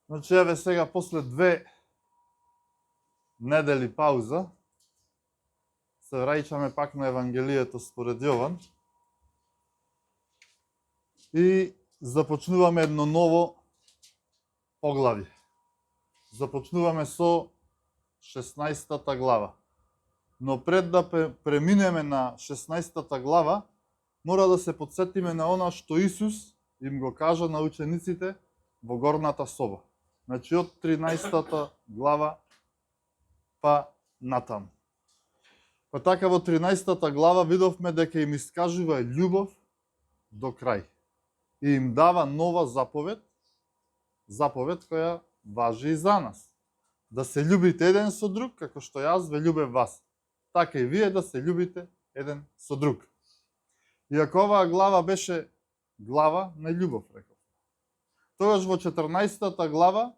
Значи, еве сега, после 2 недели пауза, се враќаме пак на Евангелието според Јован и започнуваме едно ново поглавје. Започнуваме со 16-та глава. Но пред да преминеме на 16-та глава, мора да се подсетиме на она што Исус им го кажа на учениците во горната соба. Значи од 13-та глава па натаму. Па така во 13-та глава видовме дека им искажува љубов до крај. И им дава нова заповед, заповед која важи и за нас. Да се љубите еден со друг, како што јас ве љубев вас. Така и вие да се љубите еден со друг. Иако оваа глава беше глава на љубов, реков. Тогаш во 14-та глава,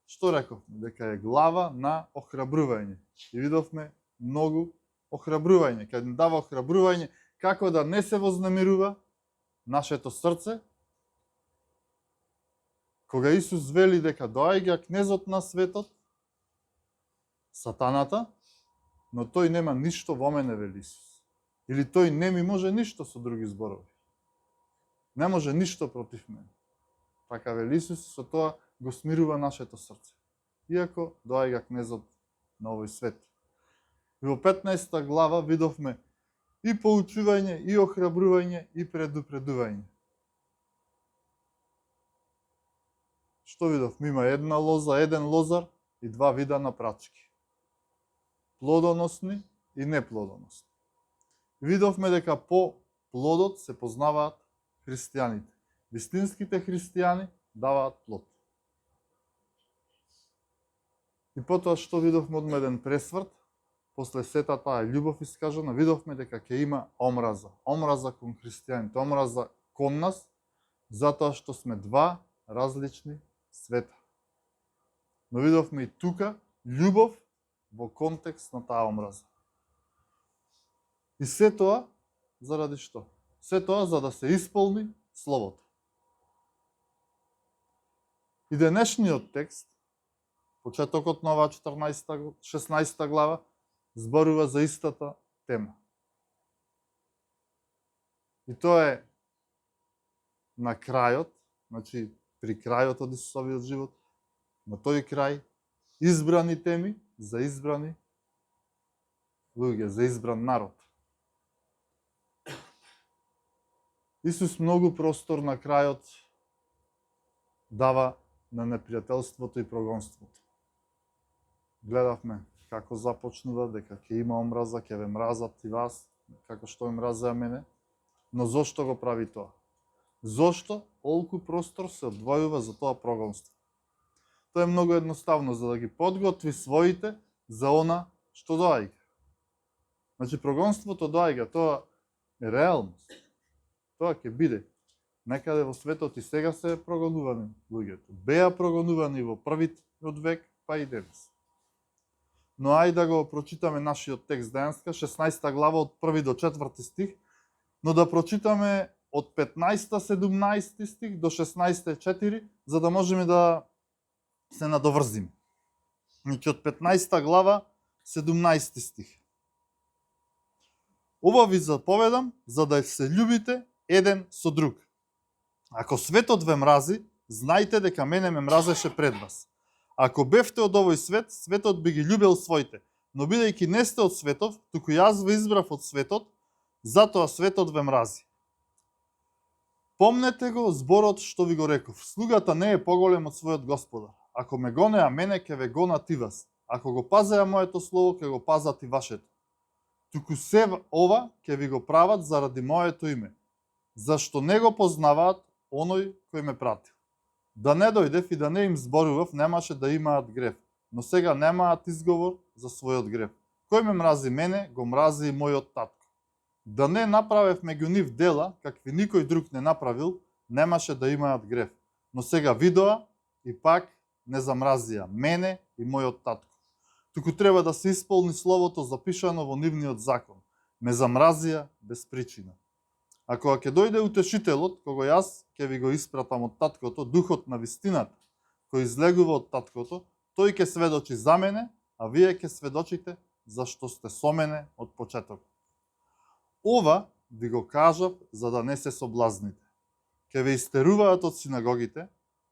што рековме? Дека е глава на охрабрување. И видовме многу охрабрување. Кај ни дава охрабрување како да не се вознемирува нашето срце, кога Исус вели дека доаѓа кнезот на светот, сатаната, но тој нема ништо во мене, вели Исус. Или тој не ми може ништо, со други зборови. Не може ништо против мене. Така вели Исус, со тоа го смирува нашето срце. Иако доаѓа кнезот на овој свет. И во 15 глава видовме и поучување, и охрабрување, и предупредување. Што видовме? Има една лоза, еден лозар и 2 вида на прачки. Плодоносни и неплодоносни. Видовме дека по плодот се познаваат христијаните. Вистинските христијани даваат плод. И потоа што видовме од еден пресврт, после сета таа љубов искажана, видовме дека ќе има омраза. Омраза кон христијаните, омраза кон нас, затоа што сме 2 различни света. Но видовме и тука љубов во контекст на таа омраза. И се тоа заради што? Се тоа за да се исполни Словото. И денешниот текст, почетокот на оваа 16 глава, зборува за истата тема. И тоа е на крајот, значи при крајот од Исусовиот живот, на тој крај, избрани теми за избрани луѓе, за избран народ. Исус многу простор на крајот дава на непријателството и прогонството. Гледавме како започнува, дека ќе има омраза, ќе ве мразат и вас, како што ме мразеа мене. Но зошто го прави тоа? Зошто олку простор се одвојува за тоа прогонство? Тоа е многу едноставно, за да ги подготви своите за она што доаѓа. Значи, прогонството доаѓа, тоа е реалност. Тоа ќе биде. Некаде во светот и сега се прогонувани луѓето. Беа прогонувани во првиот век, па и денес. Но ајде да го прочитаме нашиот текст денеска, 16 глава од 1 до 4 стих, но да прочитаме од 15-17 стих до 16-4, за да можеме да се надоврзиме. Значи од 15 глава 17 стих. Ова ви заповедам за да се љубите еден со друг. Ако светот ве мрази, знајте дека мене ме мразеше пред вас. Ако бевте од овој свет, светот би ги љубел своите, но бидејќи не сте од светот, туку јас ве избрав од светот, затоа светот ве мрази. Помнете го зборот што ви го реков. Слугата не е поголем од својот господар. Ако ме гонеа мене, ќе ве гонат и вас. Ако го пазеа моето слово, ќе го пазат и вашето. Туку се ова ќе ви го прават заради моето име, зашто не го познаваат оној кој ме пратил. Да не дојдев и да не им зборував, немаше да имаат грев, но сега немаат изговор за својот грев. Кој ме мрази мене, го мрази и мојот татко. Да не направев меѓу нив дела, какви никој друг не направил, немаше да имаат грев. Но сега видоа и пак не замразија мене и мојот татко. Туку треба да се исполни словото запишано во нивниот закон. Ме замразија без причина. А кога ќе дојде утешителот, кога јас ќе ви го испратам од таткото, духот на вистината, кој излегува од таткото, тој ќе сведочи за мене, а вие ќе сведочите зашто сте со мене од почеток. Ова ви го кажав за да не се соблазните. Ќе ве истеруваат од синагогите,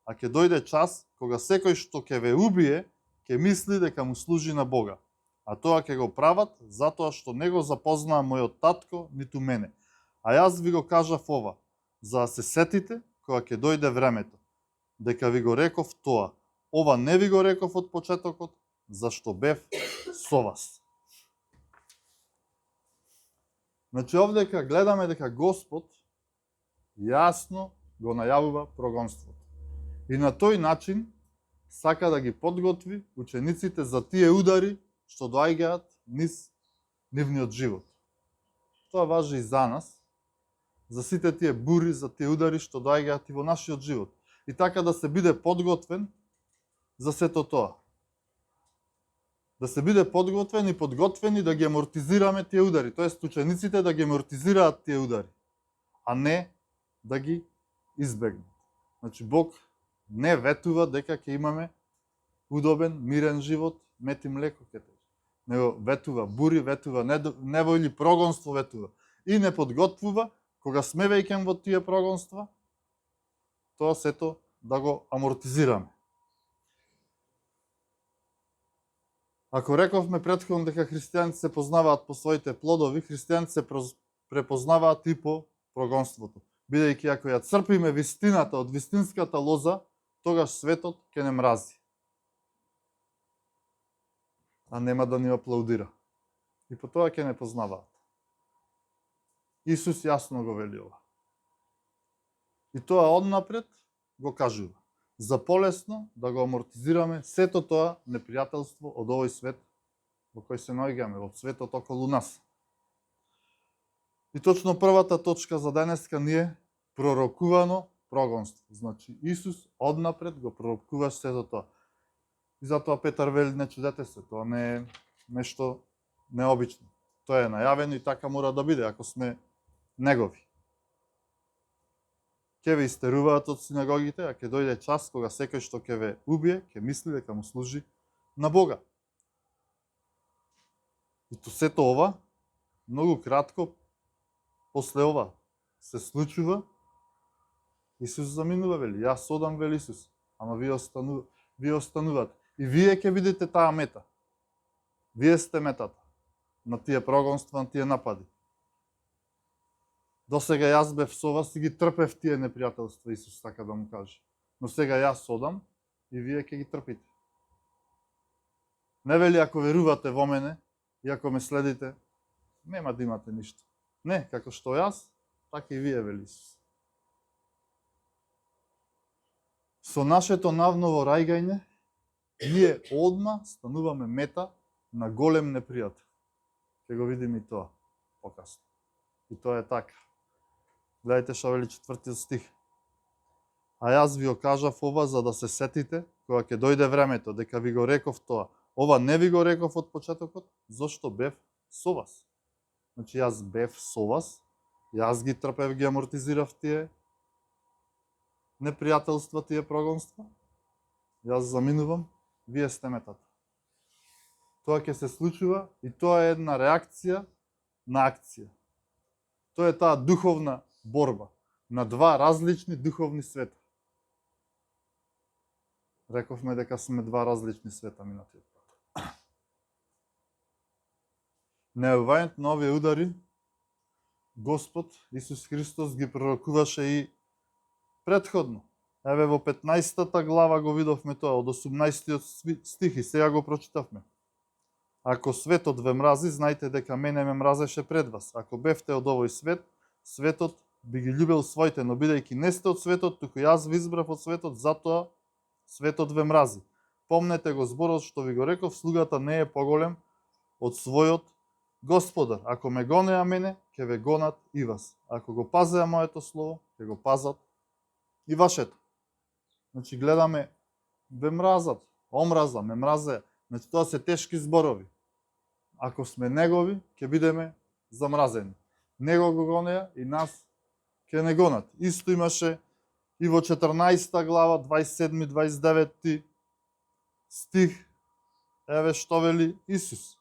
а ќе дојде час кога секој што ќе ве убие, ќе мисли дека му служи на Бога. А тоа ќе го прават затоа што не го запознаа мојот татко, ниту мене. А јас ви го кажав ова, за да се сетите кога ќе дојде времето, дека ви го реков тоа. Ова не ви го реков од почетокот, зашто бев со вас. Значи овдека гледаме дека Господ јасно го најавува прогонството. И на тој начин сака да ги подготви учениците за тие удари што доаѓаат низ нивниот живот. Тоа важи и за нас, за сите тие бури, за тие удари што доаѓаат и во нашиот живот. И така да се биде подготвен за сето тоа. Да се биде подготвен и подготвени да ги амортизираме тие удари, тоест учениците да ги амортизираат тие удари, а не да ги избегнат. Значи Бог не ветува дека ќе имаме удобен, мирен живот, мет и млеко ќе тече. Него ветува бури, ветува невојли, прогонство ветува. И не подготвува, кога сме веќе во тие прогонства, тоа сето да го амортизираме. Ако рековме претходно дека христијаните се познаваат по своите плодови, христијаните се препознаваат и по прогонството. Бидејќи ако ја црпиме вистината од вистинската лоза, тогаш светот ќе не мрази. А нема да ни аплаудира. И по тоа ќе не познаваат. Исус јасно го вели ова. И тоа однапред го кажува. За полесно да го амортизираме сето тоа непријателство од овој свет во кој се наоѓаме, во светот околу нас. И точно првата точка за денеска ни е пророкувано прогонство. Значи Исус однапред го пророкува сето тоа. И затоа Петар вели не чудете се, тоа не е нешто необично. Тоа е најавено и така мора да биде, ако сме негови. Ќе ве истеруваат од синагогите, а ќе дојде час кога секој што ќе ве убие, ќе мисли дека му служи на Бога. И то сето ова, многу кратко, после ова се случува, Исус заминува, вели, јас одам, вели Исус, ама вие останувате. И вие ќе видите таа мета. Вие сте метата на тие прогонства, на тие напади. До сега јас бев со вас и ги трпев тие непријателства, Исус така да му каже. Но сега јас одам и вие ќе ги трпите. Не вели ако верувате во мене и ако ме следите, нема да имате ништо. Не, како што јас, така и вие, вели Исус. Со нашето навново рајгање, ние одма стануваме мета на голем непријател. Ќе го видиме и тоа покасно. И тоа е така. Гледajte што вели 4 стих. А јас ви го кажав ова за да се сетите кога ќе дојде времето, дека ви го реков тоа. Ова не ви го реков од почетокот, зашто бев со вас. Значи јас бев со вас, јас ги трпев, ги амортизирав тие непријателства, тие прогонства. Јас заминувам, вие сте метата. Тоа ќе се случува и тоа е една реакција на акција. Тоа е таа духовна борба на два различни духовни света. Рековме дека сме два различни света минатиот пат. Најавувањето на овие удари Господ Исус Христос ги пророкуваше и претходно. Еве во 15-та глава го видовме тоа, од 18-тиот стих и сега го прочитавме. Ако светот ве мрази, знајте дека мене ме мразеше пред вас. Ако бевте од овој свет, светот би ги љубел своите, но бидејќи не сте од светот, туку јас ви избрав од светот, затоа светот ве мрази. Помнете го зборот што ви го реков, слугата не е поголем од својот Господар. Ако ме гонеа мене, ќе ве гонат и вас. Ако го пазеа моето слово, ќе го пазат и вашето. Значи гледаме, ве мразат, омраза, ме мразеа. Значи тоа се тешки зборови. Ако сме негови, ќе бидеме замразени. Него го гонеа и нас ќе не гонат. Исто имаше И во 14 глава, 27-29 стих, еве што вели Исус.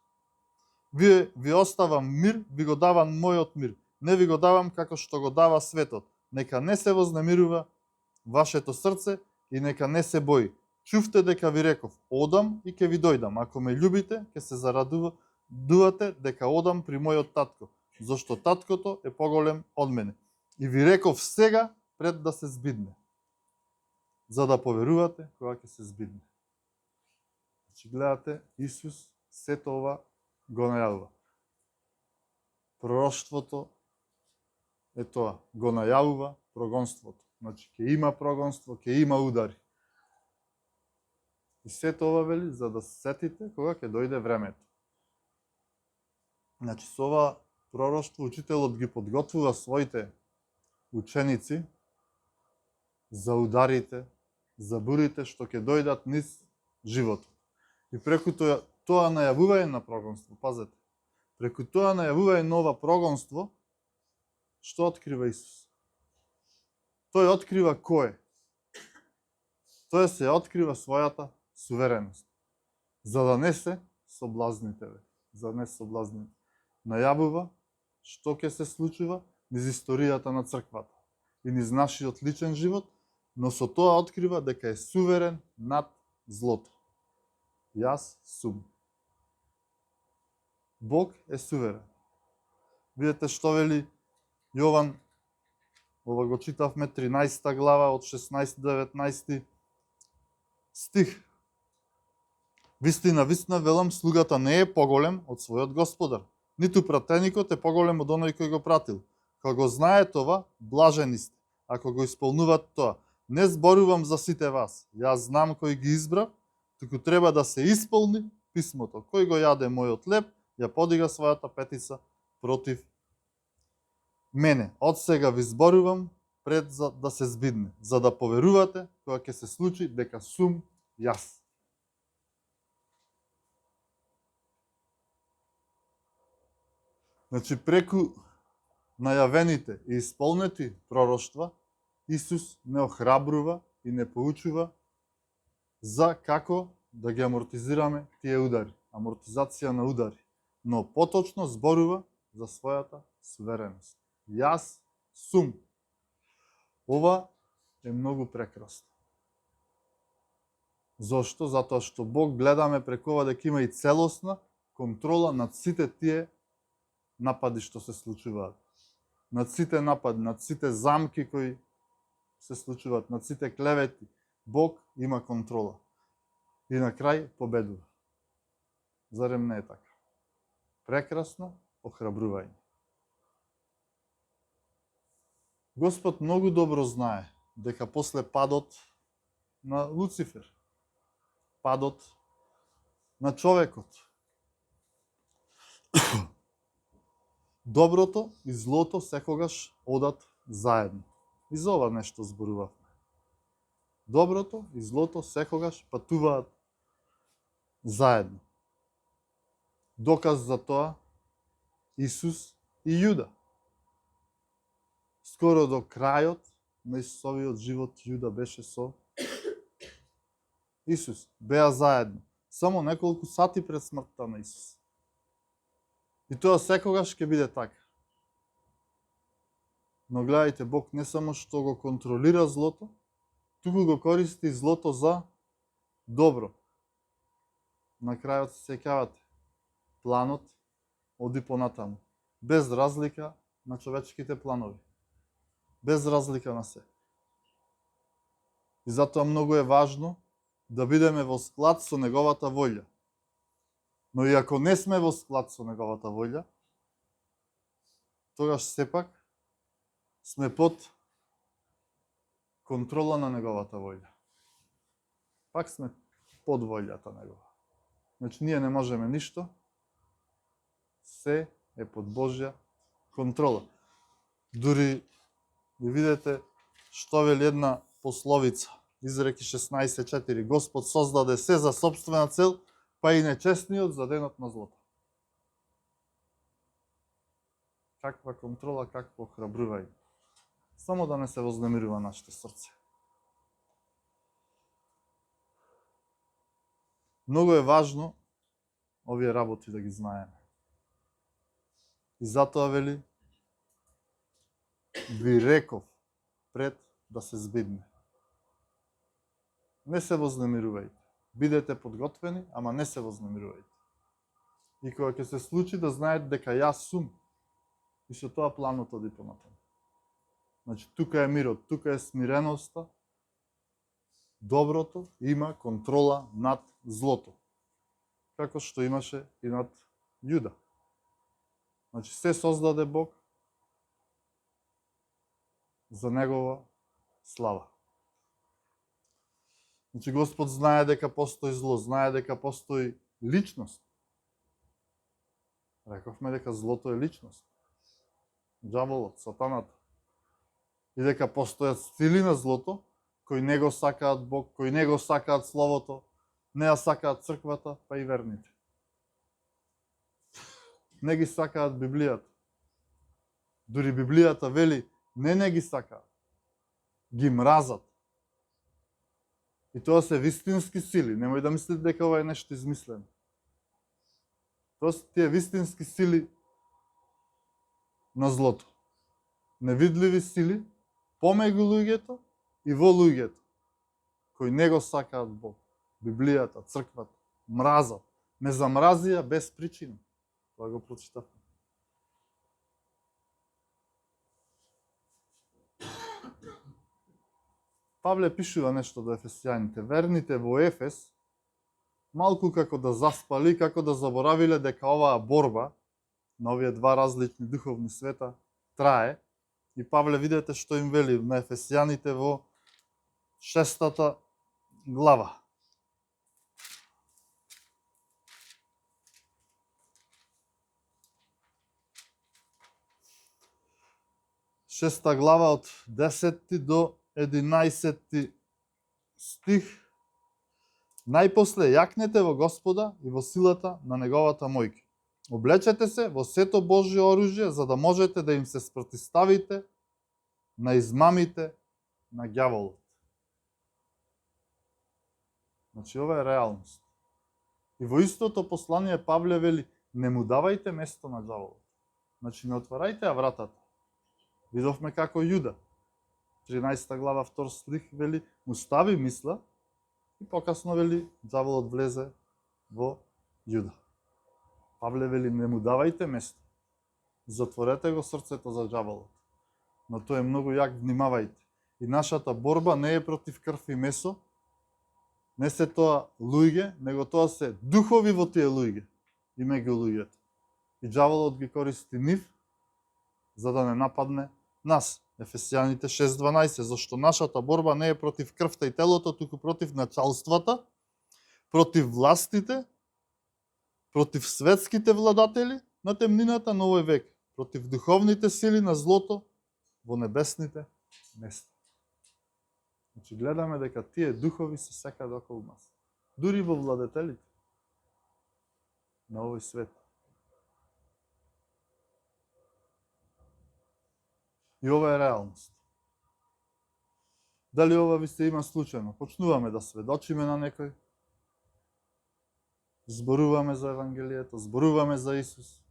Ви оставам мир, ви го давам мојот мир. Не ви го давам како што го дава светот. Нека не се вознемирува вашето срце и нека не се бои. Чувте дека ви реков, одам и ќе ви дојдам. Ако ме љубите, ќе се зарадувате дека одам при мојот татко, зашто таткото е поголем од мене. И ви реков сега пред да се збидне, за да поверувате кога ќе се збидне. Значи гледате, Исус сето ова го најавува. Пророштвото е тоа, го најавува прогонството. Значи ќе има прогонство, ќе има удари. И сето ова вели за да се сетите кога ќе дојде времето. Значи со ова пророштво учителот ги подготвува своите ученици за ударите, за бурите што ќе дојдат низ животот. И преку тоа најавување на прогонство, пазете, преку тоа најавување на ова прогонство, што открива Исус? Тој открива кој е. Тој се открива својата сувереност. За да не се соблазните, за да не се соблазните. Најавува што ќе се случува низ историјата на црквата и низ нашиот личен живот, но со тоа открива дека е суверен над злото. Јас сум. Бог е суверен. Видете што вели Јован, ова го читавме 13 глава од 16-19 стих. Вистина, вистина велам, слугата не е поголем од својот господар, ниту пратеникот е поголем од оној кој го пратил. Кога го знае това, блажени сте, ако го исполнуват тоа. Не зборувам за сите вас, јас знам кој ги избрав, туку треба да се исполни писмото. Кој го јаде мојот леб, ја подига својата петица против мене. Од сега ви зборувам пред да се збидне, за да поверувате кога ќе се случи дека сум јас. Значи, преку најавените и исполнети пророштва, Исус не охрабрува и не поучува за како да ги амортизираме тие удари. Амортизација на удари. Но поточно зборува за својата сувереност. Јас сум. Ова е многу прекрасно. Зошто? Затоа што Бог гледаме преку ова дека има и целосна контрола над сите тие напади што се случуваат. Над сите напади, над сите замки кои се случуваат, над сите клевети. Бог има контрола. И на крај победува. Зарем не е така? Прекрасно охрабрување. Господ многу добро знае дека после падот на Луцифер, падот на човекот, доброто и злото секогаш одат заедно. И за ова нешто зборувавме. Доброто и злото секогаш патуваат заедно. Доказ за тоа Исус и Јуда. Скоро до крајот на Исусовиот живот Јуда беше со Исус. Беа заедно. Само неколку сати пред смртта на Исус. И тоа секогаш ќе биде така. Но гледајте, Бог не само што го контролира злото, туку го користи злото за добро. На крајот се сеќавате. Планот оди понатаму. Без разлика на човечките планови. Без разлика на се. И затоа многу е важно да бидеме во склад со неговата волја. Но и ако не сме во склад со неговата волја, тогаш сепак сме под контрола на неговата волја. Пак сме под волјата негова. Значи, ние не можеме ништо, се е под Божја контрола. Дури ви видите што вели една пословица, Изреки 16:4. Господ создаде се за сопствена цел, па и нечестниот за денот на злото. Каква контрола, какво охрабрување. Само да не се вознемирува нашето срце. Многу е важно овие работи да ги знаеме. И затоа вели, ви реков пред да се збидне. Не се вознемирувајте. Бидете подготвени, ама не се вознемирувајте. И кога ќе се случи да знаете дека јас сум, и со тоа планот оди понатаму. Значи, тука е мирот, тука е смиреноста, доброто има контрола над злото. Како што имаше и над Јуда. Значи, се создаде Бог за негова слава. Значи, Господ знае дека постои зло, знае дека постои личност. Рековме дека злото е личност. Дјаволот, сатаната. И дека постојат сили на злото, кои не го сакаат Бог, кои не го сакаат Словото, не ја сакаат црквата, па и верните. Не ги сакаат Библијата. Дури Библијата вели, не ги сакаат. Ги мразат. И тоа се вистински сили. Немој да мислите дека ова е нешто измислено. Тоа се тие вистински сили на злото. Невидливи сили помегу луѓето и во луѓето, кои не го сакаат Бог, Библијата, црквата, мразат. Ме замразија без причина. Тоа го прочитавме. Павле пишува нешто до ефесијаните. Верните во Ефес, малку како да заспали, како да заборавиле дека оваа борба на овие два различни духовни света трае. И Павле, видете што им вели на ефесијаните во 6 глава. Шеста глава од 10 до 11 стих. Најпосле јакнете во Господа и во силата на неговата мојка. Облечете се во сето Божјо оружје, за да можете да им се спротиставите на измамите на ѓаволот. Значи, ова е реалност. И во истото послание Павле вели, не му давајте место на ѓаволот. Значи, не отварајте ја вратата. Видовме како Јуда. 13 глава 2 стих вели, му стави мисла и покасно вели, ѓаволот влезе во Јуда. Павле вели, не му давајте место. Затворете го срцето за ѓаволот. Но тоа е многу јак, внимавајте. И нашата борба не е против крв и месо, не се тоа луѓе, него тоа се духови во тие луѓе и меѓу луѓето. И ѓаволот ги користи нив за да не нападне нас. Ефесијаните 6:12, зашто нашата борба не е против крвта и телото, туку против началствата, против властите, против светските владатели на темнината на овој век, против духовните сили на злото во небесните места. Значи, гледаме дека тие духови се секаде околу нас. Дури во владетелите на овој свет. И ова е реалност. Дали ова ви се има случајно? Почнуваме да сведочиме на некој, зборуваме за Евангелието, зборуваме за Исус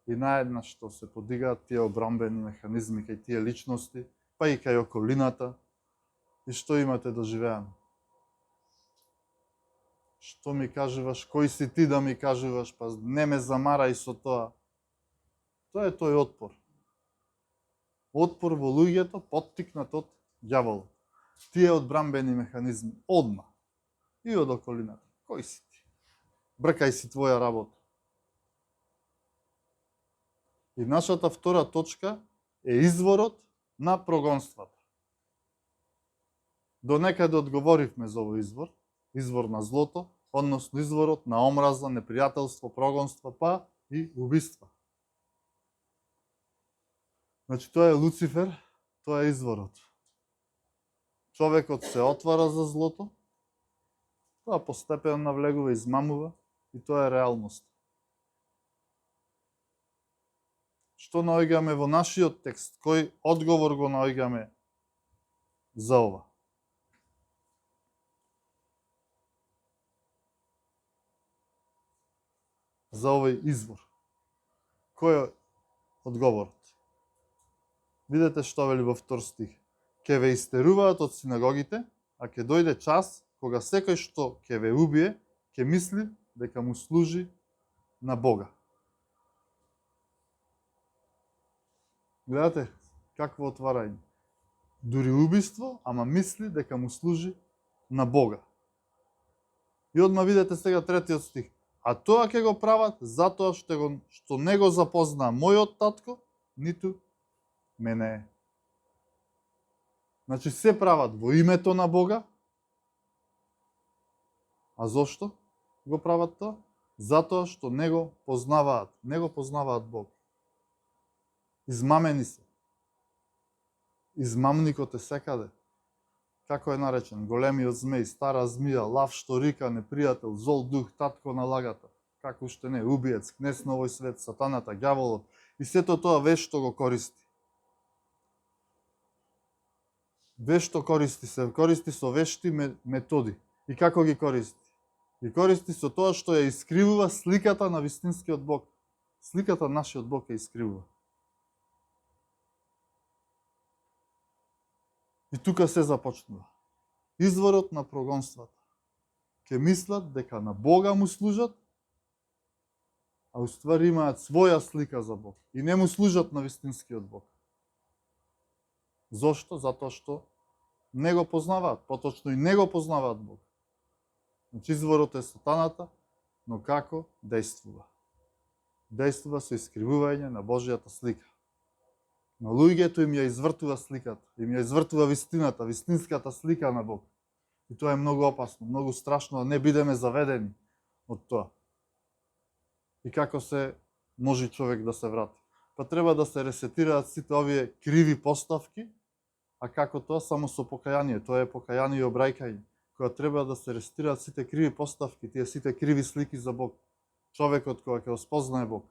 и наеднаш што се подигаат тие обрамбени механизми кај тие личности, па и кај околината, и што имате да живееме? Што ми кажуваш, кој си ти да ми кажуваш, па не ме замарај со тоа. Тоа е тој отпор. Отпор во луѓето, поттикнат од ѓаволот. Тие одбрамбени механизми, одма. И од околината. Кој си ти? Бркај си твоја работа. И нашата втора точка е изворот на прогонствата. До некаде одговоривме за овој извор, извор на злото, односно изворот на омраза, непријателство, прогонство, па и убиства. Значи, тоа е Луцифер, тоа е изворот. Човекот се отвара за злото, тоа постепено навлегува, измамува и тоа е реалност. Што наоѓаме во нашиот текст? Кој одговор го наоѓаме за ова? за овој извор? Кој е одговорот? Видете што вели во втор стих. Ке ве истеруваат од синагогите, а ке дојде час кога секој што ке ве убие, ке мисли дека му служи на Бога. Гледате какво отварање. Дури убиство, ама мисли дека му служи на Бога. И одма видете сега третиот стих. А тоа ќе го прават затоа што не го запозна мојот татко, ниту мене. Значи се прават во името на Бога. А зошто го прават тоа? Затоа што не го познаваат. Не го познаваат Бог. Измамени се. Измамникот е секаде. Како е наречен? Големиот змеј, стара змија, лав што рика, непријател, зол дух, татко на лагата. Како уште не, убиец, кнез на овој свет, сатаната, ѓаволот. И сето тоа вешто го користи. Вешто користи со вешти методи. И како ги користи? Ги користи со тоа што ја искривува сликата на вистинскиот Бог. Сликата нашиот Бог ја искривува. И тука се започнува. Изворот на прогонствата. Ке мислат дека на Бога му служат, а уствари имаат своја слика за Бог. И не му служат на вистинскиот Бог. Зошто? Затоа што не го познаваат, поточно и не го познаваат Бог. Значи изворот е сатаната, но како действува? Действува со искривување на Божјата слика. На луѓето им ја извртува сликата, им ја извртува вистината, вистинската слика на Бог. И тоа е многу опасно, многу страшно, да не бидеме заведени од тоа. И како се може човек да се врати? Па треба да се ресетираат сите овие криви поставки, а како тоа? Само со покаяние. Тоа е покаяние и обрајкање, која треба да се ресетираат сите криви поставки, тие сите криви слики за Бог. Човекот кој ќе спознае Бог.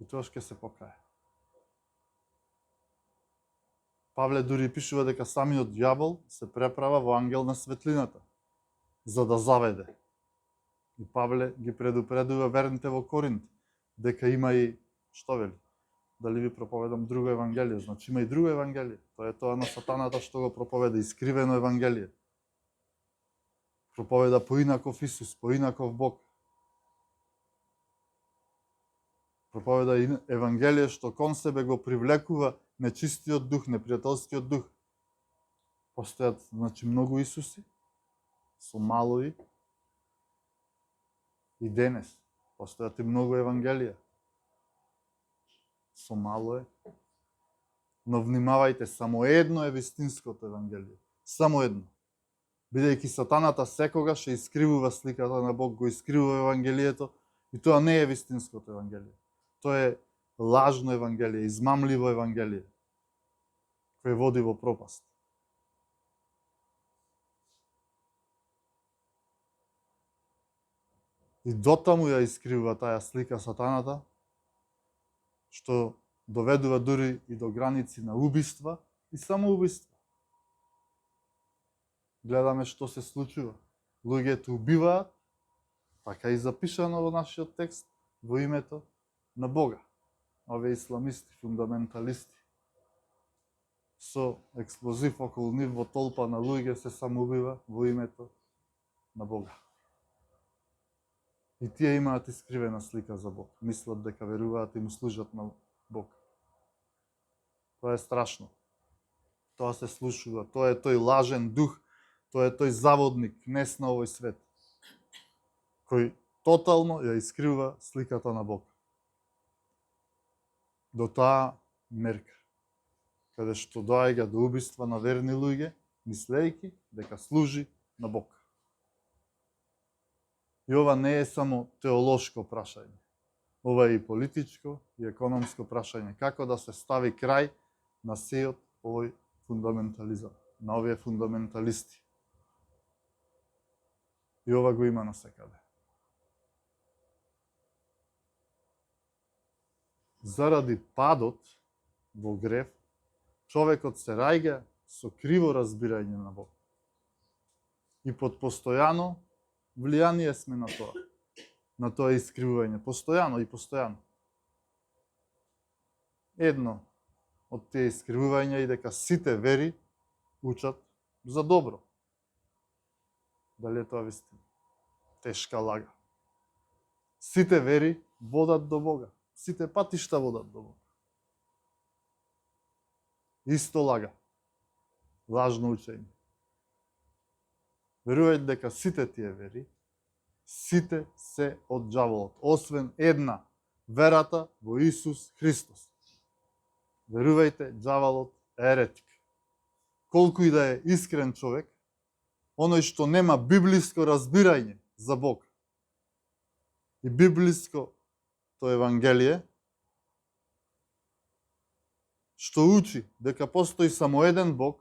И тоа ќе се покае. Павле дури пишува дека самиот ѓавол се преправа во ангел на светлината, за да заведе. И Павле ги предупредува верните во Коринт, дека има и, што вели, дали ви проповедам друго евангелие, значи има и друго евангелие. Тоа е тоа на сатаната што го проповеда, искривено евангелие. Проповеда поинаков Исус, поинаков Бог. Проповеда евангелие што кон себе го привлекува нечистиот дух, непријателскиот дух. Постојат, значи, многу Исуси, со мало и денес. Постојат и многу евангелија. Со мало е. Но внимавајте, само едно е вистинското евангелие. Само едно. Бидејќи сатаната секогаш ја искривува сликата на Бог, го искривува евангелието, и тоа не е вистинското евангелие. Тоа е лажно евангелие, измамливо евангелие, кој води во пропаст. И дотаму ја искривува таа слика сатаната, што доведува дури и до граници на убиства и самоубиства. Гледаме што се случува. Луѓето убиваат, така и запишано во нашиот текст, во името на Бога. Овие исламисти, фундаменталисти, со експлозив околу нив во толпа на луѓе се самоубива во името на Бога. И тие имаат искривена слика за Бог. Мислат дека веруваат и му служат на Бог. Тоа е страшно. Тоа се слушува. Тоа е тој лажен дух. Тоа е тој заводник, кнез на овој свет, кој тотално ја искривува сликата на Бог. До таа мерка, каде што доаѓа до убиства на верни луѓе, мислејќи дека служи на Бог. И ова не е само теолошко прашање. Ова е и политичко и економско прашање. Како да се стави крај на сеот овој фундаментализам, на овие фундаменталисти. И ова го има насекаде. Заради падот во грев, човекот се раѓа со криво разбирање на Бог. И под постојано влијание сме на тоа. на тоа искривување, постојано и постојано. Едно од тие искривувања е дека сите вери учат за добро. Дали е тоа вистина? Тешка лага. Сите вери водат до Бога. Сите патишта водат до Бога. Исто лага. Лажно учење. Верувајте дека сите тие вери, сите се од џаволот, освен една, верата во Исус Христос. Верувајте, џаволот е еретик. Колку и да е искрен човек, оној што нема библиско разбирање за Бог и библиско то Евангелие, што учи дека постои само еден Бог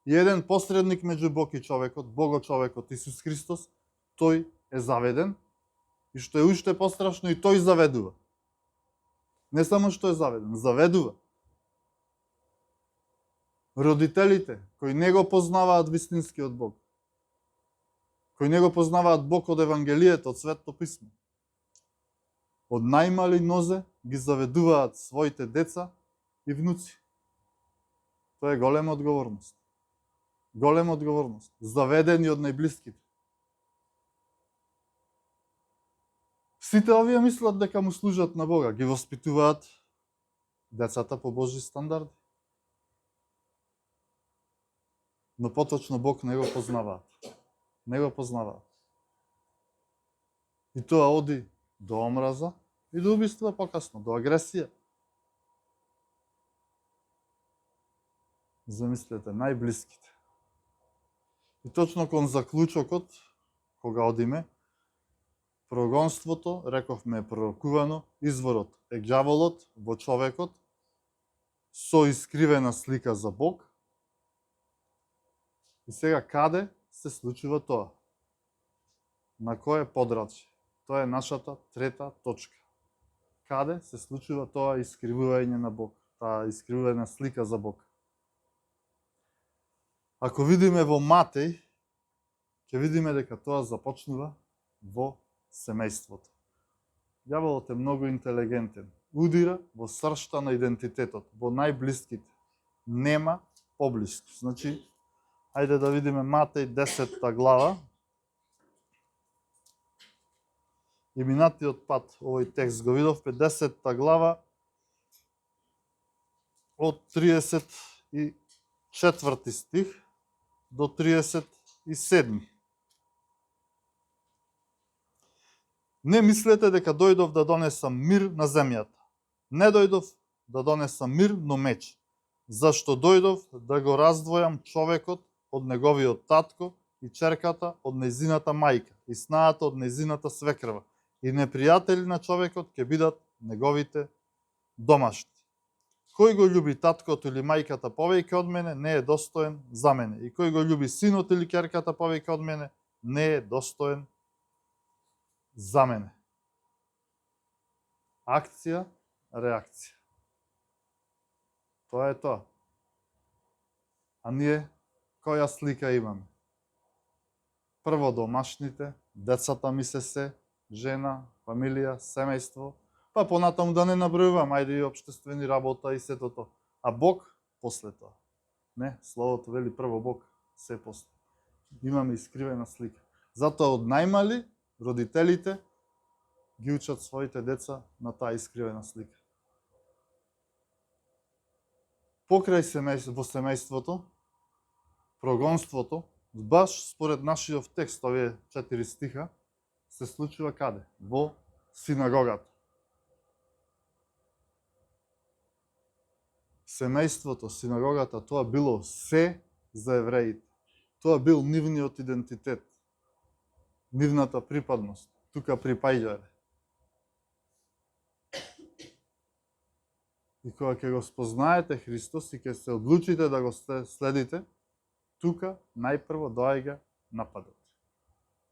и еден посредник меѓу Бог и човекот, Бого-човекот Исус Христос, тој е заведен и што е уште пострашно и тој заведува. Не само што е заведен, заведува. Родителите кои не го познаваат вистинскиот Бог, кои не го познаваат Бог од Евангелието, од Светото писмо, од најмали нозе ги заведуваат своите деца и внуци. Тоа е голема одговорност. Голема одговорност. Заведени од најблиските. Сите овие мислат дека му служат на Бога, ги воспитуваат децата по Божи стандарди. Но поточно Бог не го познаваат. Не го познаваат. И тоа оди до омраза и до убиства покасно, до агресија. Замислете, најблиските. И точно кон заклучокот, кога одиме, прогонството, рековме е пророкувано, изворот е ѓаволот во човекот, со искривена слика за Бог. И сега каде се случува тоа? На кое подрачје? Тоа е нашата трета точка. Каде се случува тоа искривување на Бог, таа искривена слика за Бог? Ако видиме во Матеј, ќе видиме дека тоа започнува во семејството. Ѓаволот е многу интелигентен. Удира во сршта на идентитетот, во најблиските. Нема поблиску. Значи, ајде да видиме Матеј 10 глава. И минатиот пат овој текст го видовме 10 глава од 34 стих до 37. Не мислете дека дојдов да донесам мир на земјата. Не дојдов да донесам мир, но меч. Зашто дојдов да го раздвојам човекот од неговиот татко и черката од нејзината мајка и снаата од нејзината свекрва. И непријатели на човекот ќе бидат неговите домашни. Кој го љуби таткото или мајката повеќе од мене, не е достоен за мене. И кој го љуби синот или ќерката повеќе од мене, не е достоен за мене. Акција, реакција. Тоа е тоа. А ние која слика имаме? Прво домашните, децата ми се, жена, фамилија, семејство, па понатаму да не набројувам, ајде и општествени работа и сето тоа. А Бог после тоа. Не, Словото вели прво Бог, се после. Имаме искривена слика. Затоа од најмали родителите ги учат своите деца на таа искривена слика. Покрај во семејството, прогонството, баш според нашиот текст, овие 4 стиха, се случува каде? Во синагогата. Семејството, синагогата, тоа било се за евреите. Тоа бил нивниот идентитет, нивната припадност. Тука припаѓале. И кога ќе го спознаете Христос и ќе се одлучите да го следите, тука најпрво доаѓа нападот.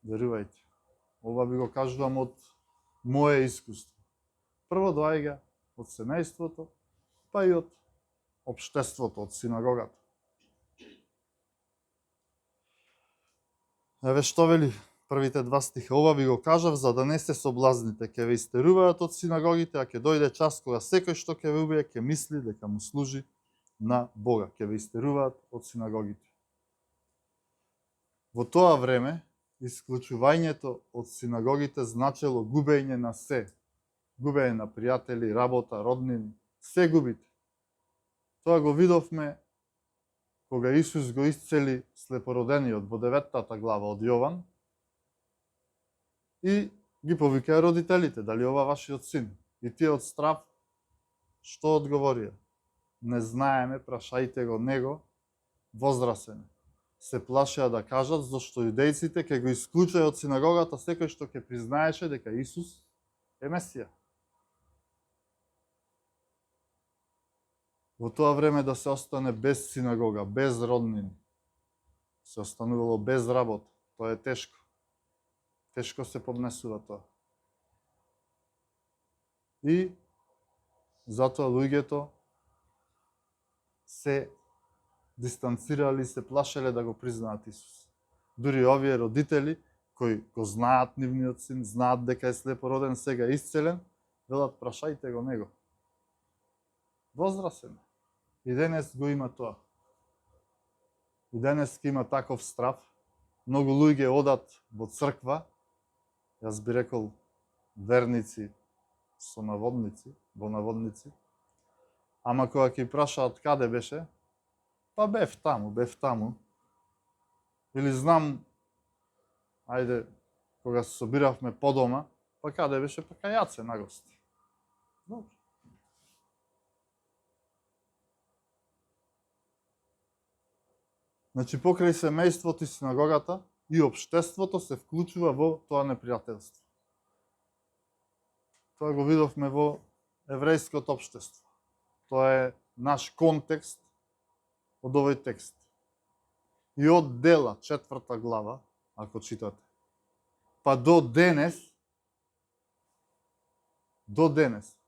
Верувајте. Ова би го кажувам од мое искуство. Прво доаѓа од семејството, па и од општеството, од синагогата. Еве што вели првите два стиха. Ова ви го кажав за да не се соблазните, ќе ве истеруваат од синагогите, а ќе дојде час кога секој што ќе ве убие ќе мисли дека му служи на Бога. Ќе ве истеруваат од синагогите. Во тоа време, исклучувањето од синагогите значело губење на се. Губење на пријатели, работа, роднини. Се губите. Тоа го видовме кога Исус го исцели слепородениот во 9 глава од Јован и ги повикаа родителите, дали ова вашиот син? И тие од страв што одговорија? Не знаеме, прашајте го него, возрасен. Се плашеа да кажат, зашто јудејците ќе го исклучаат од синагогата секој што ќе признаеше дека Исус е Месија. Во тоа време да се остане без синагога, без роднини, се останувало без работа. Тоа е тешко. Тешко се поднесува тоа. И затоа луѓето се дистанцирали, се плашеле да го признаат Исус. Дури овие родители, кои го знаат нивниот син, знаат дека е слепороден, сега исцелен, велат прашајте го него. Возрасен. И денес го има тоа. И денес ќе има таков страв. Многу луѓе одат во црква, јас би рекол верници со наводници, во наводници, ама кога ќе прашаат каде беше, па бев таму. Или знам, ајде, кога се собиравме по дома, па каде беше, па кај Јаце на гости. Добро. Значи, покрај семејството и синагогата и општеството се вклучува во тоа непријателство. Тоа го видовме во еврејското општество. Тоа е наш контекст од овој текст. И од Дела, 4 глава, ако читате, па до денес,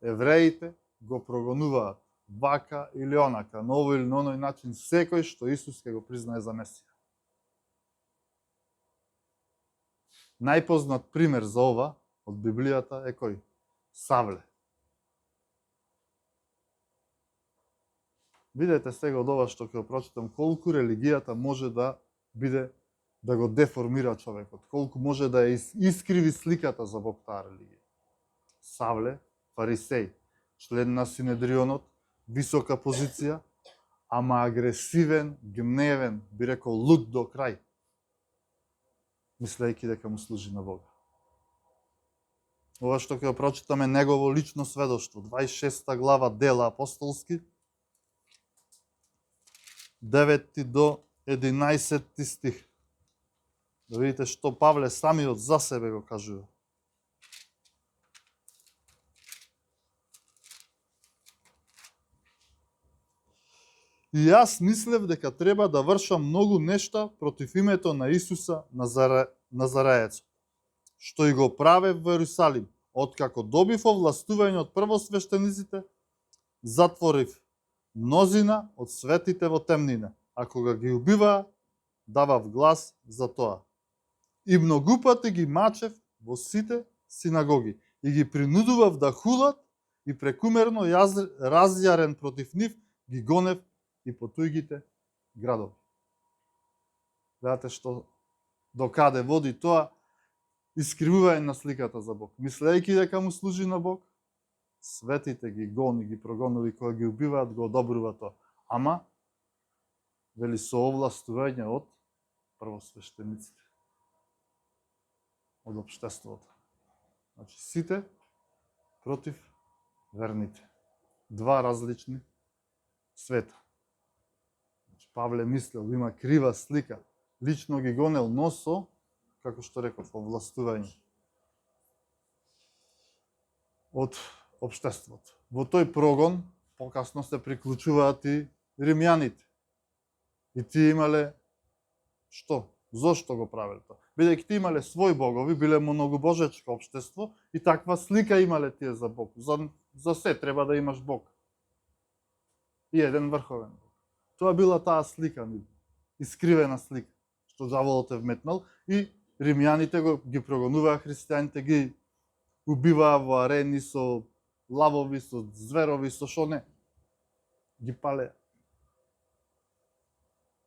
евреите го прогонуваат вака или онака, на овој или на оној начин, секој што Исус ќе го признае за Месија. Најпознат пример за ова од Библијата е кој? Савле. Видете сега од ова што ќе прочитам, колку религијата може да биде, да го деформира човекот, колку може да ја искриви сликата за Бог таа религија. Савле, фарисеј, член на Синедрионот, висока позиција, ама агресивен, гневен, би рекол луд до крај, мислејќи дека му служи на Бога. Ова што ќе прочитаме негово лично сведоштво, 26 глава Дела апостолски, 9 до 11 стих. Да видите што Павле самиот за себе го кажува. И јас мислев дека треба да вршам многу нешта против името на Исуса Назареецот, што и го правев во Ерусалим. Откако добив овластување од првосвештениците, затворив мнозина од светите во темнина, а кога ги убиваа, давав глас за тоа. И многу пати ги мачев во сите синагоги и ги принудував да хулат и прекумерно разјарен против нив ги гонев и по туѓите градови. Знаете што докаде води тоа искривување на сликата за Бог. Мислејќи дека му служи на Бог, светите ги гони, ги прогонува, кога ги убиваат, го одобрува тоа. Ама, вели со овластување од првосвештениците, од општеството. Значи, сите против верните. Два различни света. Значи, Павле мислел, има крива слика. Лично ги гонел, но со, како што реков, овластување од општеството. Во тој прогон покасно се приклучуваат и римјаните. И тие имале што? Зошто го правеле тоа? Бидејќи тие имале своји богови, биле многобожечко општество и таква слика имале тие за Бог. За се треба да имаш Бог. И еден врховен Бог. Тоа била таа слика, искривена слика, што дјаволот е вметнал и римјаните ги прогонуваа христијаните, ги убиваа во арени со лавови, со зверови, со шо не. Ги палеа.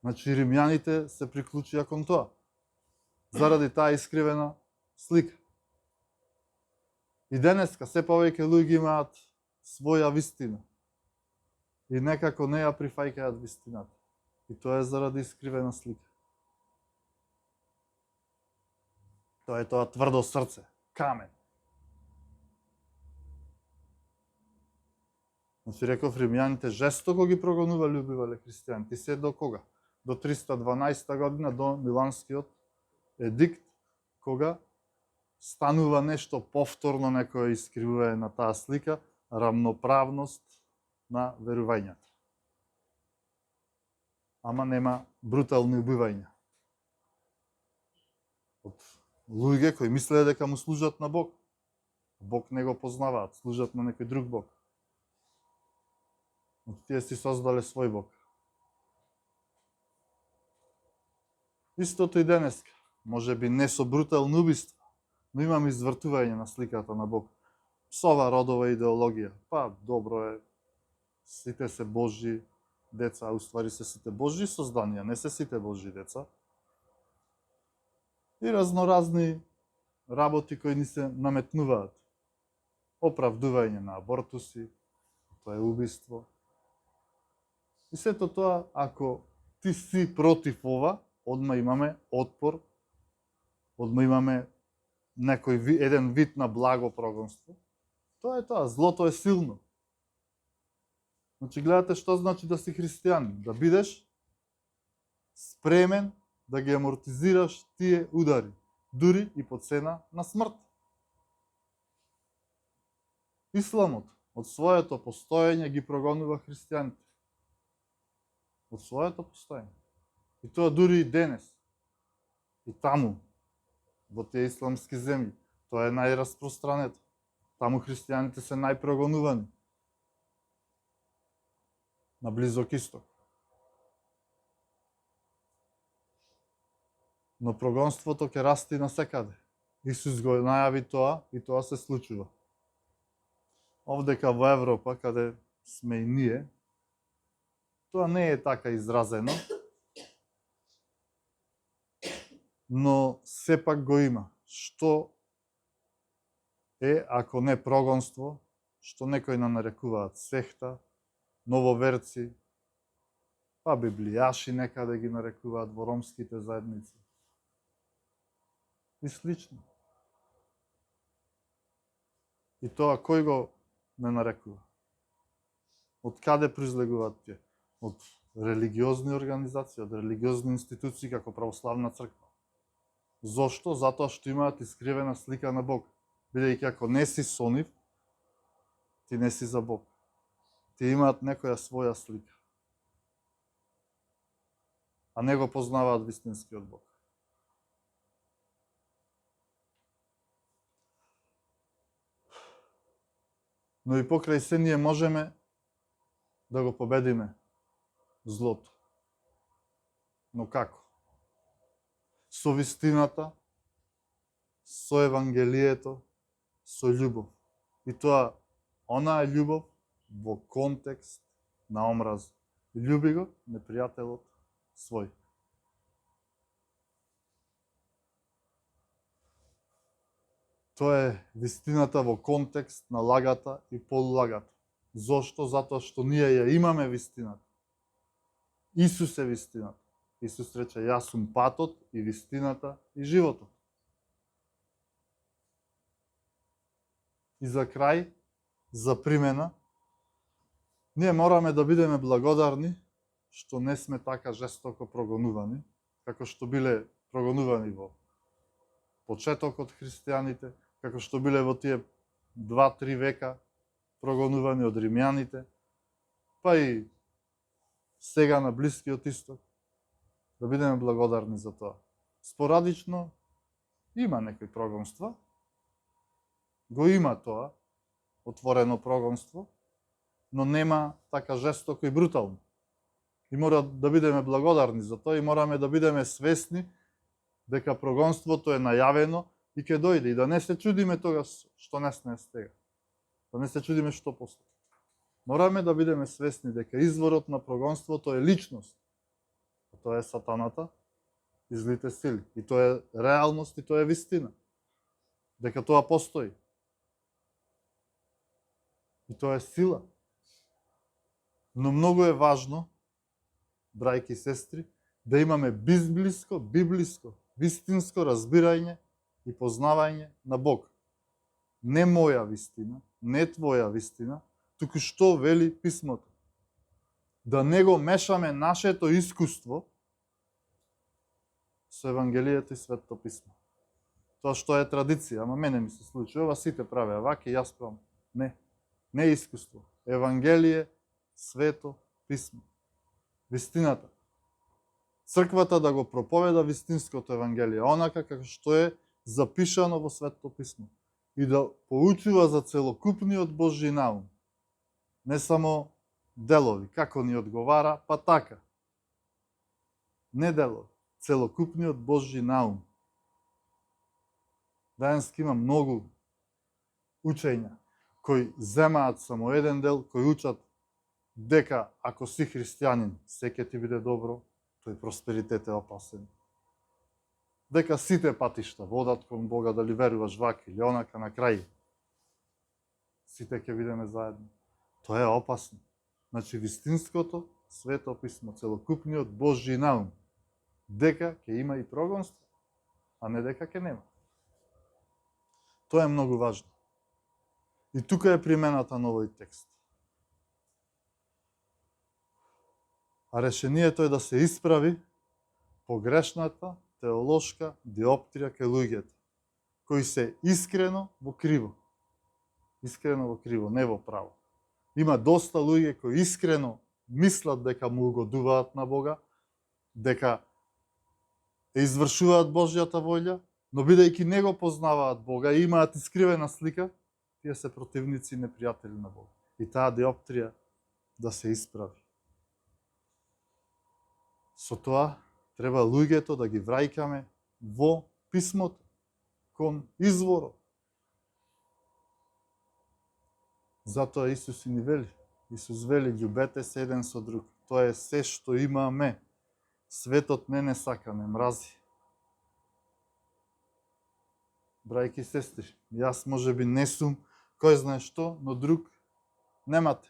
Значи, римјаните се приклучија кон тоа. Заради таа искривена слика. И денеска се повеќе луѓе имаат своја вистина. И некако не ја прифаќаат вистината. И тоа е заради искривена слика. Тоа е тоа тврдо срце, камен. Значи, реков, римјаните жестоко ги прогонувале, убивале христијаните. И се до кога? До 312 година, до Миланскиот едикт, кога станува нешто повторно, некој искривува на таа слика, рамноправност на верувањата. Ама нема брутални убивања. Од луѓе кои мислеле дека му служат на Бог. Бог не го познаваат, служат на некој друг Бог. Но тие си создале свој Бог. Истото и денеска. Може би не со брутални убиства, но имам извртување на сликата на Бог. Псова родова идеологија. Па, добро е, сите се Божји деца, а уствари се сите Божји созданија, не се сите Божји деца. И разноразни работи кои ни се наметнуваат. Оправдување на абортуси, тоа е убиство. И сето тоа, ако ти си против ова, одма имаме отпор, одма имаме некој еден вид на благо прогонство. Тоа е тоа, злото е силно. Значи, гледате што значи да си христијанин, да бидеш спремен да ги амортизираш тие удари, дури и по цена на смрт. Исламот од своето постоење ги прогонува христијаните. Од своето постоење. И тоа дури и денес. И таму, во тие исламски земји, тоа е најраспространето. Таму христијаните се најпрогонувани. На Близок Исток. Но прогонството ќе расти насекаде. Исус го најави тоа и тоа се случува. Овдека во Европа, каде сме и ние, тоа не е така изразено, но сепак го има. Што е, ако не прогонство, што некои нарекуваат сехта, нововерци, па библијаши некаде ги нарекуваат во ромските заедници. И слично. И тоа кој го не нарекува? Од каде произлегуваат тие? Од религиозни организации, од религиозни институции како православна црква. Зошто? Затоа што имаат искривена слика на Бог. Бидејќи ако не си со нив, ти не си за Бог. Ти имаат некоја своја слика. А не го познаваат вистинскиот Бог. Но и покрај се ние можеме да го победиме злото. Но како? Со вистината, со Евангелието, со љубов. И тоа, она е љубов во контекст на омраза. Љуби го непријателот свој. Тоа е вистината во контекст на лагата и полулагата. Зошто? Затоа што ние ја имаме вистината. Исус е вистината. Исус рече, јас сум патот и вистината и животот. И за крај, за примена, ние мораме да бидеме благодарни што не сме така жестоко прогонувани, како што биле прогонувани во почетокот христијаните, како што биле во тие 2-3 века прогонувани од римјаните, па и сега на Блискиот Исток, да бидеме благодарни за тоа. Спорадично има некои прогонства, го има тоа, отворено прогонство, но нема така жестоко и брутално. И мора да бидеме благодарни за тоа и мораме да бидеме свесни дека прогонството е најавено и ќе дојде. И да не се чудиме тогаш што не сме стега. Да не се чудиме што после. Мораме да бидеме свесни дека изворот на прогонството е личност. Тоа е сатаната и злите сили. И тоа е реалност и тоа е вистина. Дека тоа постои. И тоа е сила. Но многу е важно, брајки и сестри, да имаме библиско, вистинско разбирање и познавање на Бог. Не моја вистина, не твоја вистина, туку што вели писмото. Да не го мешаме нашето искуство со Евангелието и Светото писмо. Тоа што е традиција, ама мене ми се случи, ова сите правеа вака и јас правам. Не, не е искуство. Евангелие, Свето писмо. Вистината. Црквата да го проповеда вистинското Евангелие, онака како што е запишано во Светото писмо. И да поучува за целокупниот Божји наум. Не само делови, како ни одговара, па така. Не делови, целокупниот Божји наум. Данески има многу учења кои земаат само еден дел, кои учат дека ако си христијанин, се ќе ти биде добро, тој просперитет е опасен. Дека сите патишта водат кон Бога, дали веруваш вака или онака, на крај сите ќе бидеме заедно. Тоа е опасно. Значи, вистинското Свето писмо, целокупниот Божји наум, дека ќе има и прогонство, а не дека ќе нема. Тоа е многу важно. И тука е примената на овој текст. А решението е да се исправи погрешната теолошка диоптрија кај луѓето, кои се искрено во криво. Искрено во криво, не во право. Има доста луѓе кои искрено мислат дека му угодуваат на Бога, дека извршуваат Божјата волја, но бидејќи не го познаваат Бога и имаат искривена слика, тие се противници и непријатели на Бога. И таа диоптрија да се исправи. Со тоа треба луѓето да ги враќаме во писмото, кон изворот. Затоа Исус и ни вели. Исус вели, љубете се еден со друг. Тоа е се што имаме. Светот не сака, не мрази. Брајки и сестри, јас може би не сум кој знае што, но друг немате.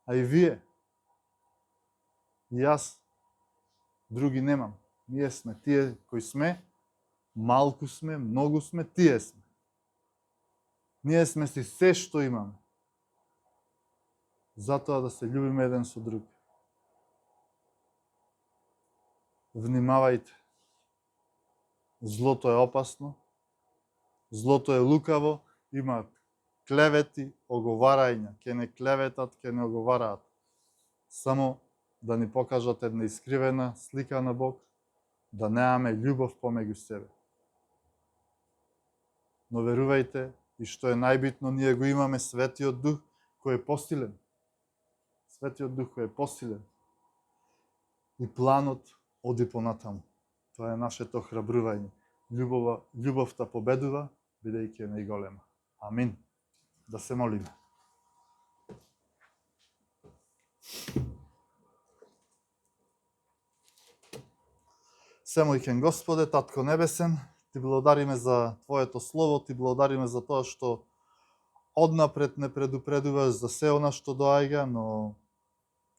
А и вие. И јас други немам. Ние сме тие кои сме, малку сме, многу сме, тие сме. Ние сме си се што имаме. Затоа да се љубиме еден со друг. Внимавајте. Злото е опасно. Злото е лукаво. Има клевети, оговарања. Ке не клеветат, ке не оговараат. Само да ни покажат една искривена слика на Бог, да немаме љубов помеѓу себе. Но верувајте, и што е најбитно, ние го имаме Светиот Дух, кој е посилен. Светиот Дух кој е посилен. И планот оди понатаму. Тоа е нашето храбрување. Љубовта победува, бидејќи е најголема. Амин. Да се молиме. Семојкен Господе, Татко Небесен, Ти благодариме за Твоето Слово, Ти благодариме за тоа што однапред не предупредуваш за се она што доаѓа, но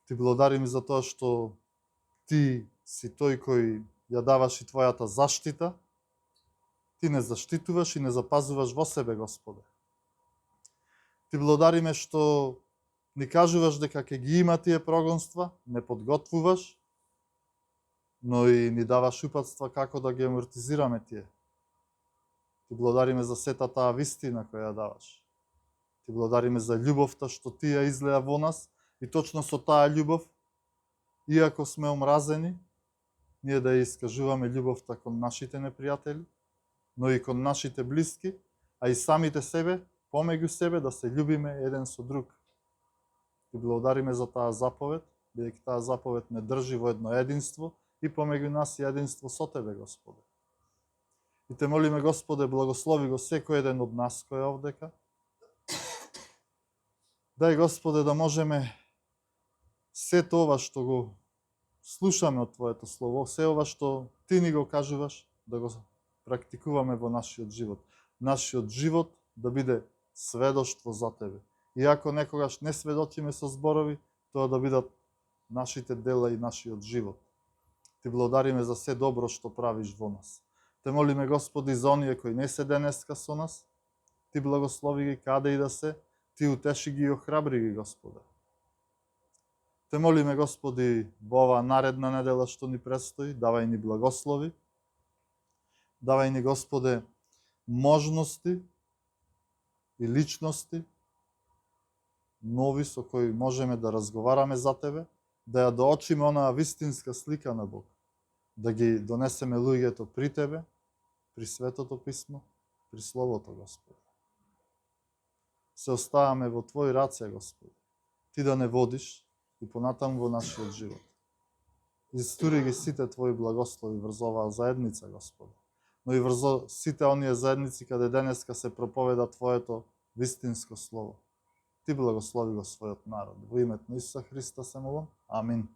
Ти благодариме за тоа што Ти си тој кој ја даваш и Твојата заштита. Ти не заштитуваш и не запазуваш во себе, Господе. Ти благодариме што ни кажуваш дека ќе ги има тие прогонства, не подготвуваш, но и ни даваш упатства како да ги амортизираме тие. Ти благодариме за сета таа вистина која ја даваш. Ти благодариме за љубовта што Ти ја излеа во нас и точно со таа љубов, иако сме омразени, ние да ја искажуваме љубовта кон нашите непријатели, но и кон нашите блиски, а и самите себе, помеѓу себе да се љубиме еден со друг. Ти благодариме за таа заповед, бидејќи таа заповед не држи во едно единство и помеѓу нас и единство со Тебе, Господе. И те молиме, Господе, благослови го секој еден од нас кој е овдека. Дај, Господе, да можеме сето ова што го слушаме од Твоето Слово, се ова што Ти ни го кажуваш, да го практикуваме во нашиот живот. Нашиот живот да биде сведоштво за Тебе. И ако некогаш не сведочиме со зборови, тоа да бидат нашите дела и нашиот живот. Ти благодариме за се добро што правиш во нас. Те молиме, Господи, за оние кои не се денеска со нас. Ти благослови ги каде и да се. Ти утеши ги и охрабри ги, Господе. Те молиме, Господи, во оваа наредна недела што ни предстои, давај ни благослови. Давај ни, Господе, можности и личности нови со кои можеме да разговараме за Тебе, да ја доочиме онаа вистинска слика на Бог, да ги донесеме луѓето при Тебе, при Светото Писмо, при Словото, Господи. Се оставаме во Твои раце, Господи. Ти да не водиш и понатаму во нашиот живот. Истури ги сите Твои благослови врз оваа заедница, Господи. Но и врз сите оние заедници каде денеска се проповеда Твоето вистинско Слово. Ти благослови го својот народ. Во името на Исуса Христа се молам. Амин.